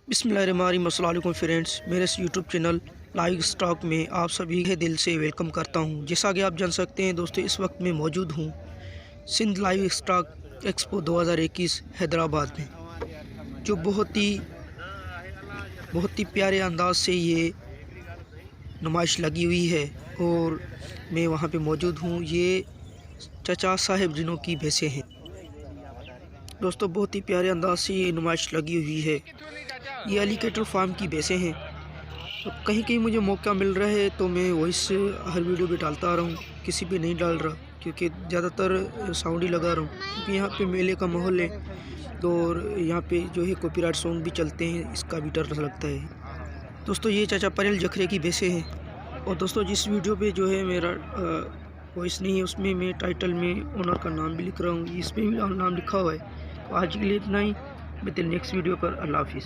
बिस्मिल्लाहिर्रहमानिर्रहीम। अस्सलाम वालेकुम फ्रेंड्स, मेरे इस यूट्यूब चैनल लाइव स्टॉक में आप सभी के दिल से वेलकम करता हूं। जैसा कि आप जान सकते हैं दोस्तों, इस वक्त मैं मौजूद हूं Sindh livestock expo 2021 Hyderabad में, जो बहुत ही प्यारे अंदाज से ये नुमाइश लगी हुई है और मैं वहां पे मौजूद हूं। ये चचा साहिब जिनों की भैंसें हैं दोस्तों, बहुत ही प्यारे अंदाज से ये नुमाइश लगी हुई है। ये एलिगेटर फार्म की भैंसें हैं। तो कहीं कहीं मुझे मौका मिल रहा है तो मैं वॉइस हर वीडियो पे डालता आ रहा हूँ, किसी पे नहीं डाल रहा क्योंकि ज़्यादातर साउंड ही लगा रहा हूँ, क्योंकि यहाँ पे मेले का माहौल है और यहाँ पे जो है कॉपीराइट सॉन्ग भी चलते हैं, इसका भी डर लगता है। दोस्तों ये चाचा परेल जखरे की भैंसें हैं। और दोस्तों जिस वीडियो पे जो है मेरा वॉइस नहीं है, उसमें मैं टाइटल में ओनर का नाम भी लिख रहा हूँ, इसमें भी नाम लिखा हुआ है। तो आज के लिए इतना ही, मिलते हैं नेक्स्ट वीडियो पर। अल्लाह हाफिज़।